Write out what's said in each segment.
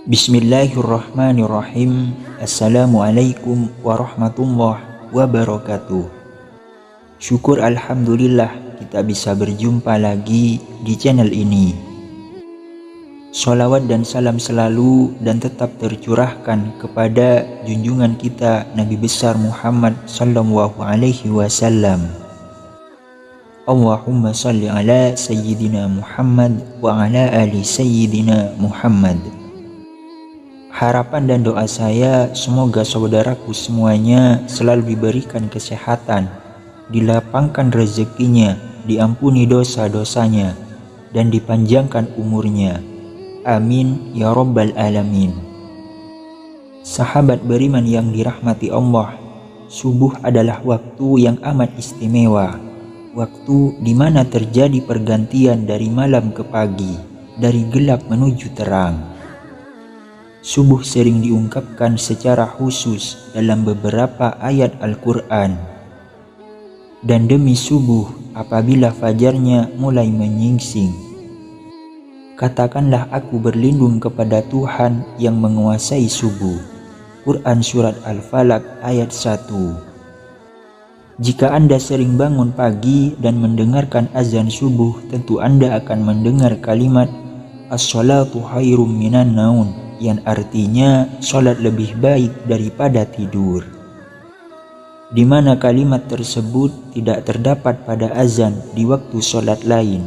Bismillahirrahmanirrahim. Assalamualaikum warahmatullahi wabarakatuh. Syukur alhamdulillah kita bisa berjumpa lagi di channel ini. Sholawat dan salam selalu dan tetap tercurahkan kepada junjungan kita Nabi besar Muhammad sallallahu alaihi wasallam. Allahumma salli ala sayyidina Muhammad wa ala ali sayyidina Muhammad. Harapan dan doa saya semoga saudaraku semuanya selalu diberikan kesehatan, dilapangkan rezekinya, diampuni dosa-dosanya, dan dipanjangkan umurnya. Amin ya rabbal alamin. Sahabat beriman yang dirahmati Allah, subuh adalah waktu yang amat istimewa. Waktu di mana terjadi pergantian dari malam ke pagi, dari gelap menuju terang. Subuh sering diungkapkan secara khusus dalam beberapa ayat Al-Quran. Dan demi subuh apabila fajarnya mulai menyingsing, katakanlah aku berlindung kepada Tuhan yang menguasai subuh. Quran Surat Al-Falaq ayat 1. Jika Anda sering bangun pagi dan mendengarkan azan subuh, tentu Anda akan mendengar kalimat As-salatu khairum minan naum, yang artinya sholat lebih baik daripada tidur. Di mana kalimat tersebut tidak terdapat pada azan di waktu sholat lain.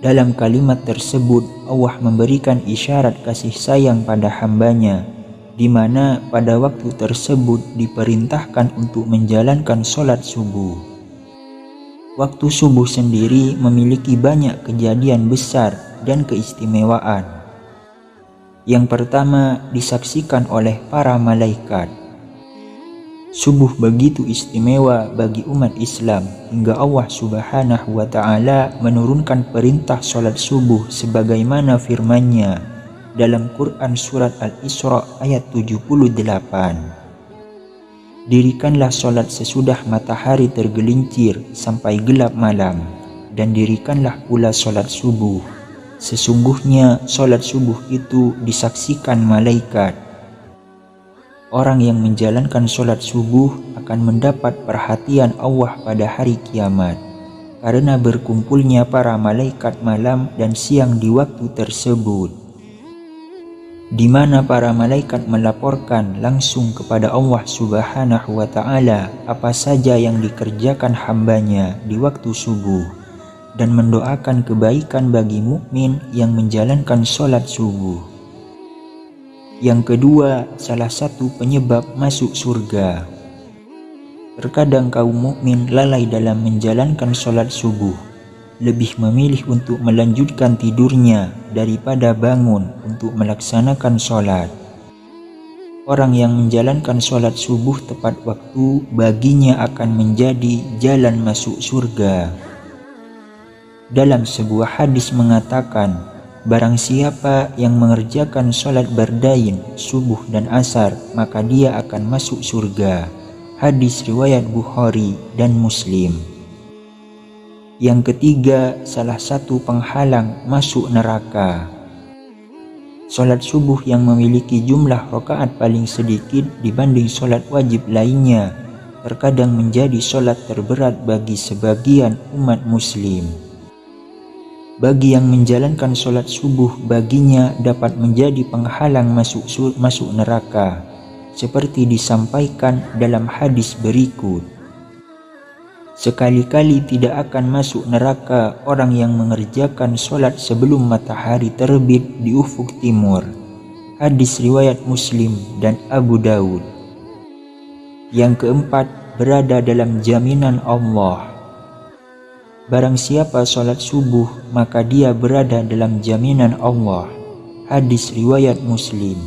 Dalam kalimat tersebut Allah memberikan isyarat kasih sayang pada hambanya, di mana pada waktu tersebut diperintahkan untuk menjalankan sholat subuh. Waktu subuh sendiri memiliki banyak kejadian besar dan keistimewaan. Yang pertama disaksikan oleh para malaikat. Subuh begitu istimewa bagi umat Islam hingga Allah Subhanahu wa Ta'ala menurunkan perintah sholat subuh sebagaimana firman-Nya dalam Quran Surat Al-Isra ayat 78. Dirikanlah sholat sesudah matahari tergelincir sampai gelap malam, dan dirikanlah pula sholat subuh. Sesungguhnya sholat subuh itu disaksikan malaikat. Orang yang menjalankan sholat subuh akan mendapat perhatian Allah pada hari kiamat, karena berkumpulnya para malaikat malam dan siang di waktu tersebut, di mana para malaikat melaporkan langsung kepada Allah Subhanahu wa Ta'ala apa saja yang dikerjakan hambanya di waktu subuh, dan mendoakan kebaikan bagi mukmin yang menjalankan sholat subuh. Yang kedua, salah satu penyebab masuk surga. Terkadang kaum mukmin lalai dalam menjalankan sholat subuh, lebih memilih untuk melanjutkan tidurnya daripada bangun untuk melaksanakan sholat. Orang yang menjalankan sholat subuh tepat waktu baginya akan menjadi jalan masuk surga. Dalam sebuah hadis mengatakan, barang siapa yang mengerjakan sholat bardain, subuh dan asar, maka dia akan masuk surga. Hadis riwayat Bukhari dan Muslim. Yang ketiga, salah satu penghalang masuk neraka. Sholat subuh yang memiliki jumlah rakaat paling sedikit dibanding sholat wajib lainnya, terkadang menjadi sholat terberat bagi sebagian umat muslim. Bagi yang menjalankan sholat subuh, baginya dapat menjadi penghalang masuk neraka, seperti disampaikan dalam hadis berikut. Sekali-kali tidak akan masuk neraka orang yang mengerjakan sholat sebelum matahari terbit di ufuk timur. Hadis riwayat Muslim dan Abu Daud. Yang keempat, berada dalam jaminan Allah. Barang siapa sholat subuh, maka dia berada dalam jaminan Allah. Hadis riwayat Muslim.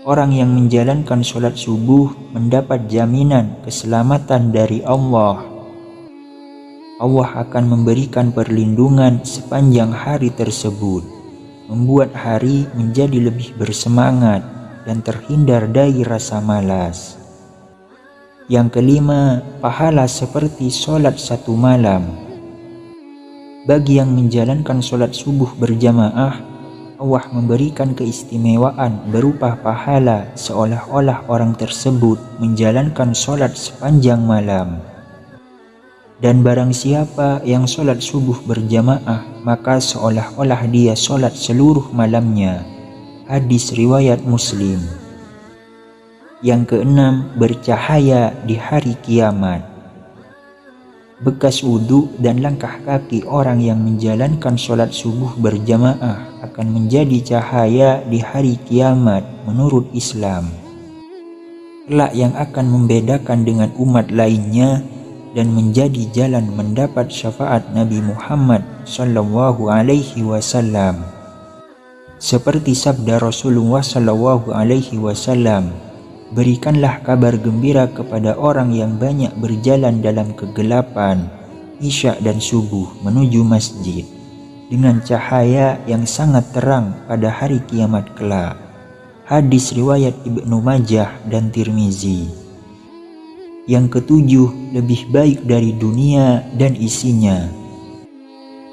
Orang yang menjalankan sholat subuh mendapat jaminan keselamatan dari Allah. Allah akan memberikan perlindungan sepanjang hari tersebut, membuat hari menjadi lebih bersemangat dan terhindar dari rasa malas. Yang kelima, pahala seperti sholat satu malam. Bagi yang menjalankan sholat subuh berjamaah, Allah memberikan keistimewaan berupa pahala seolah-olah orang tersebut menjalankan sholat sepanjang malam. Dan barang siapa yang sholat subuh berjamaah, maka seolah-olah dia sholat seluruh malamnya. Hadis riwayat Muslim. Yang keenam, bercahaya di hari kiamat. Bekas wudhu dan langkah kaki orang yang menjalankan sholat subuh berjamaah akan menjadi cahaya di hari kiamat menurut Islam. Kelak yang akan membedakan dengan umat lainnya dan menjadi jalan mendapat syafaat Nabi Muhammad SAW. Seperti sabda Rasulullah SAW, berikanlah kabar gembira kepada orang yang banyak berjalan dalam kegelapan, isya dan subuh menuju masjid, dengan cahaya yang sangat terang pada hari kiamat kelak. Hadis riwayat Ibnu Majah dan Tirmizi. Yang ketujuh, lebih baik dari dunia dan isinya.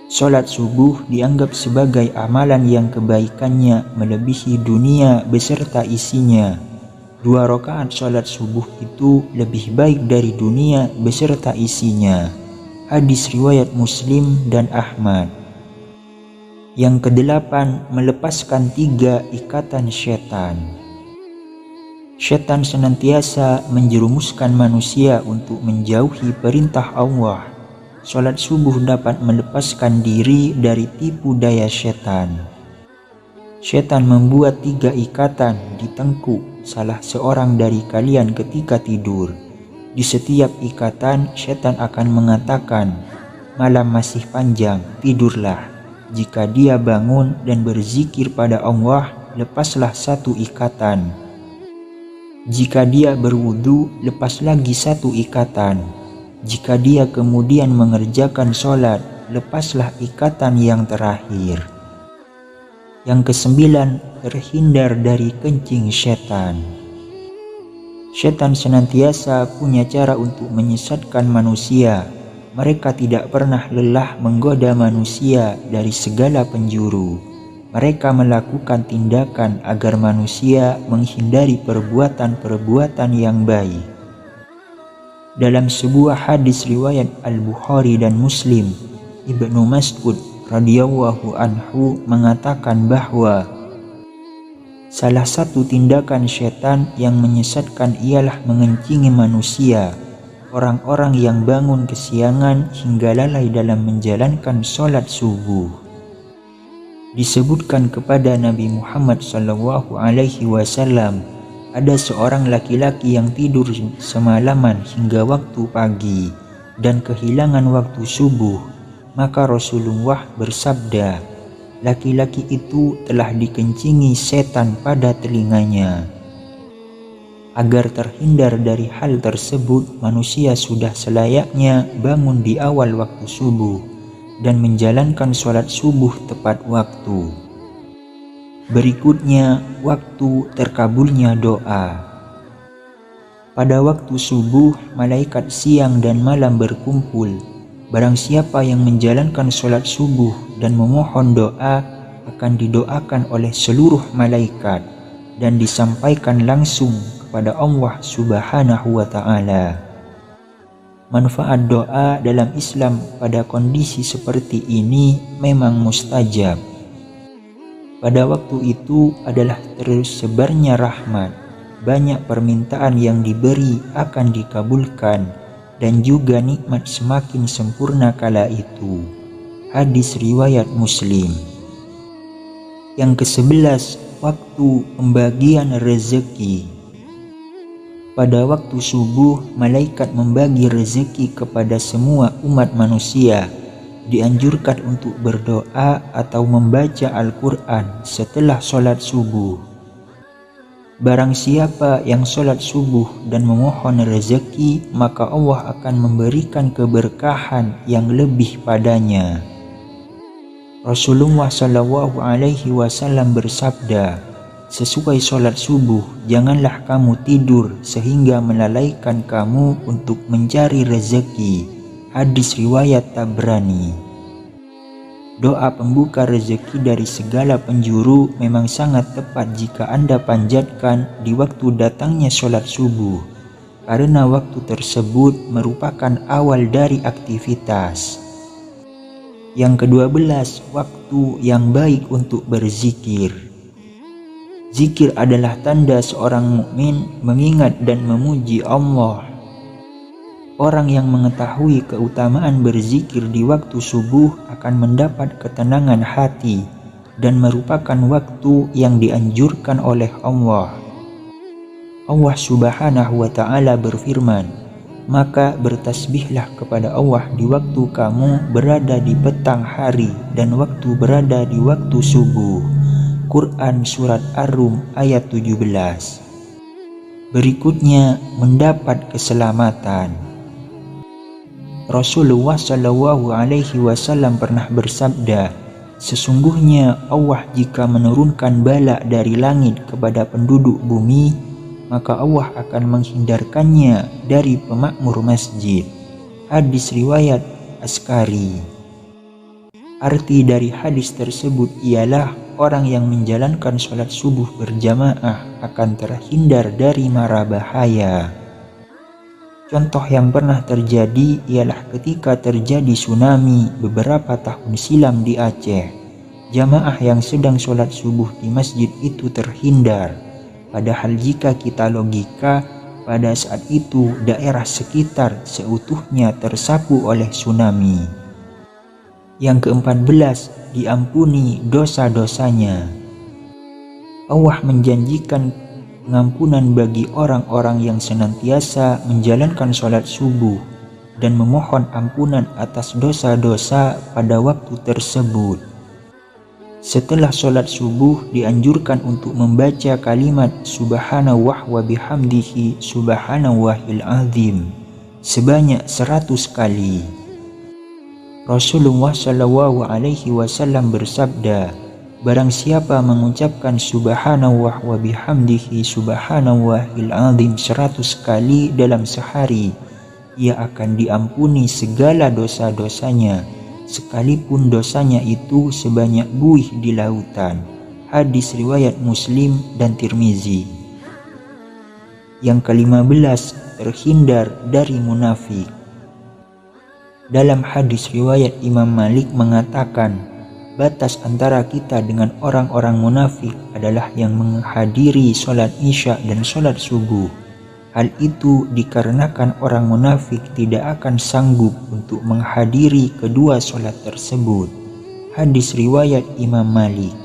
Sholat subuh dianggap sebagai amalan yang kebaikannya melebihi dunia beserta isinya. 2 rakaat sholat subuh itu lebih baik dari dunia beserta isinya. Hadis riwayat Muslim dan Ahmad. Yang kedelapan, melepaskan 3 ikatan setan. Setan senantiasa menjerumuskan manusia untuk menjauhi perintah Allah. Sholat subuh dapat melepaskan diri dari tipu daya setan. Setan membuat 3 ikatan di tengkuk salah seorang dari kalian ketika tidur. Di setiap ikatan, setan akan mengatakan, "Malam masih panjang, tidurlah." Jika dia bangun dan berzikir pada Allah, lepaslah 1 ikatan. Jika dia berwudu, lepas lagi 1 ikatan. Jika dia kemudian mengerjakan sholat, lepaslah ikatan yang terakhir. Yang kesembilan, terhindar dari kencing setan. Setan senantiasa punya cara untuk menyesatkan manusia. Mereka tidak pernah lelah menggoda manusia dari segala penjuru. Mereka melakukan tindakan agar manusia menghindari perbuatan-perbuatan yang baik. Dalam sebuah hadis riwayat Al-Bukhari dan Muslim, Ibnu Mas'ud radhiyallahu anhu mengatakan bahwa salah satu tindakan setan yang menyesatkan ialah mengencingi manusia, orang-orang yang bangun kesiangan hingga lalai dalam menjalankan sholat subuh. Disebutkan kepada Nabi Muhammad SAW, ada seorang laki-laki yang tidur semalaman hingga waktu pagi dan kehilangan waktu subuh. Maka Rasulullah bersabda, laki-laki itu telah dikencingi setan pada telinganya. Agar terhindar dari hal tersebut, manusia sudah selayaknya bangun di awal waktu subuh dan menjalankan sholat subuh tepat waktu. Berikutnya, waktu terkabulnya doa. Pada waktu subuh, malaikat siang dan malam berkumpul. Barang siapa yang menjalankan sholat subuh dan memohon doa, akan didoakan oleh seluruh malaikat dan disampaikan langsung kepada Allah Subhanahu wa Ta'ala. Manfaat doa dalam Islam pada kondisi seperti ini memang mustajab. Pada waktu itu adalah tersebarnya rahmat, banyak permintaan yang diberi akan dikabulkan, dan juga nikmat semakin sempurna kala itu. Hadis riwayat Muslim. Yang ke-11, waktu pembagian rezeki. Pada waktu subuh, malaikat membagi rezeki kepada semua umat manusia. Dianjurkan untuk berdoa atau membaca Al-Quran setelah sholat subuh. Barang siapa yang sholat subuh dan memohon rezeki, maka Allah akan memberikan keberkahan yang lebih padanya. Rasulullah Shallallahu Alaihi Wasallam bersabda, sesuai sholat subuh, janganlah kamu tidur sehingga melalaikan kamu untuk mencari rezeki. Hadis riwayat Tabrani. Doa pembuka rezeki dari segala penjuru memang sangat tepat jika Anda panjatkan di waktu datangnya sholat subuh, karena waktu tersebut merupakan awal dari aktivitas. Yang ke-12, waktu yang baik untuk berzikir. Zikir adalah tanda seorang mukmin mengingat dan memuji Allah. Orang yang mengetahui keutamaan berzikir di waktu subuh akan mendapat ketenangan hati dan merupakan waktu yang dianjurkan oleh Allah. Allah Subhanahu wa Ta'ala berfirman, maka bertasbihlah kepada Allah di waktu kamu berada di petang hari dan waktu berada di waktu subuh. Quran Surat Ar-Rum ayat 17. Berikutnya, mendapat keselamatan. Rasulullah Shallallahu Alaihi Wasallam pernah bersabda, sesungguhnya Allah jika menurunkan bala dari langit kepada penduduk bumi, maka Allah akan menghindarkannya dari pemakmur masjid. Hadis riwayat Askari. Arti dari hadis tersebut ialah orang yang menjalankan sholat subuh berjamaah akan terhindar dari mara bahaya. Contoh yang pernah terjadi ialah ketika terjadi tsunami beberapa tahun silam di Aceh. Jamaah yang sedang sholat subuh di masjid itu terhindar. Padahal jika kita logika, pada saat itu daerah sekitar seutuhnya tersapu oleh tsunami. Yang ke-14, diampuni dosa-dosanya. Allah menjanjikan pengampunan bagi orang-orang yang senantiasa menjalankan sholat subuh dan memohon ampunan atas dosa-dosa pada waktu tersebut. Setelah sholat subuh dianjurkan untuk membaca kalimat Subhanallah wa bihamdihi Subhanallahil azim sebanyak 100 kali. Rasulullah Shallallahu Alaihi Wasallam bersabda, barang siapa mengucapkan Subhanallah wa bihamdihi Subhanallahil azim 100 kali dalam sehari, ia akan diampuni segala dosa-dosanya, sekalipun dosanya itu sebanyak buih di lautan. Hadis riwayat Muslim dan Tirmizi. Yang ke-15, terhindar dari munafik. Dalam hadis riwayat Imam Malik mengatakan, batas antara kita dengan orang-orang munafik adalah yang menghadiri sholat isya dan sholat subuh. Hal itu dikarenakan orang munafik tidak akan sanggup untuk menghadiri kedua sholat tersebut. Hadis riwayat Imam Malik.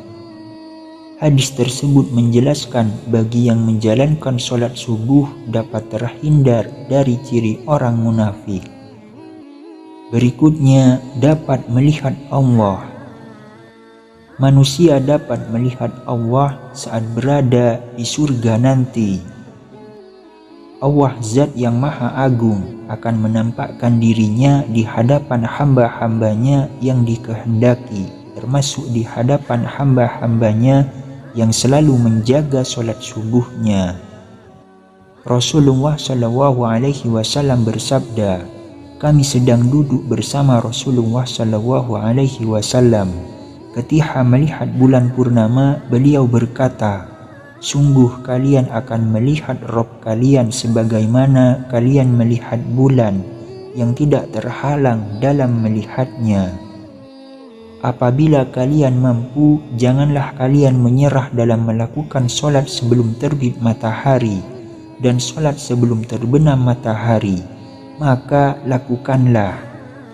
Hadis tersebut menjelaskan bagi yang menjalankan sholat subuh dapat terhindar dari ciri orang munafik. Berikutnya, dapat melihat Allah. Manusia dapat melihat Allah saat berada di surga nanti. Allah Zat yang Maha Agung akan menampakkan dirinya di hadapan hamba-hambanya yang dikehendaki, termasuk di hadapan hamba-hambanya yang selalu menjaga sholat subuhnya. Rasulullah Shallallahu Alaihi Wasallam bersabda, kami sedang duduk bersama Rasulullah Shallallahu Alaihi Wasallam. Ketika melihat bulan purnama, beliau berkata, sungguh kalian akan melihat Rabb kalian sebagaimana kalian melihat bulan yang tidak terhalang dalam melihatnya. Apabila kalian mampu, janganlah kalian menyerah dalam melakukan sholat sebelum terbit matahari dan sholat sebelum terbenam matahari, maka lakukanlah.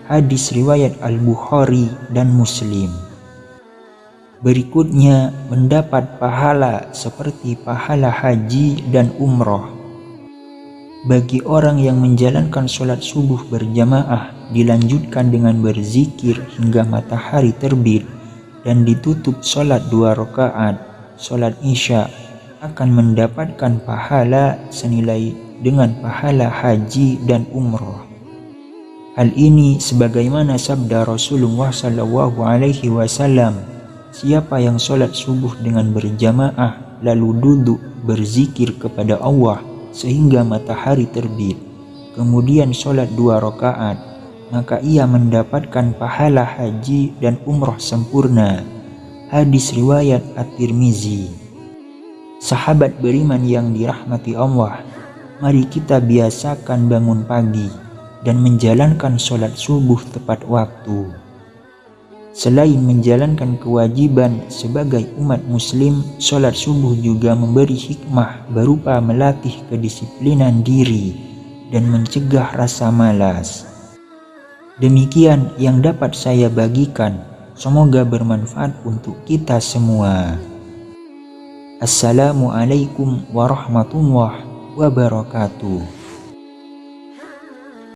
Hadis riwayat Al-Bukhari dan Muslim. Berikutnya, mendapat pahala seperti pahala haji dan umroh. Bagi orang yang menjalankan sholat subuh berjamaah, dilanjutkan dengan berzikir hingga matahari terbit dan ditutup sholat 2 rakaat, sholat isya akan mendapatkan pahala senilai dengan pahala haji dan umroh. Hal ini sebagaimana sabda Rasulullah SAW, siapa yang sholat subuh dengan berjamaah lalu duduk berzikir kepada Allah sehingga matahari terbit, kemudian sholat 2 rakaat, maka ia mendapatkan pahala haji dan umroh sempurna. Hadis riwayat At-Tirmizi. Sahabat beriman yang dirahmati Allah, mari kita biasakan bangun pagi dan menjalankan sholat subuh tepat waktu. Selain menjalankan kewajiban sebagai umat muslim, sholat subuh juga memberi hikmah berupa melatih kedisiplinan diri dan mencegah rasa malas. Demikian yang dapat saya bagikan, semoga bermanfaat untuk kita semua. Assalamualaikum warahmatullahi wabarakatuh.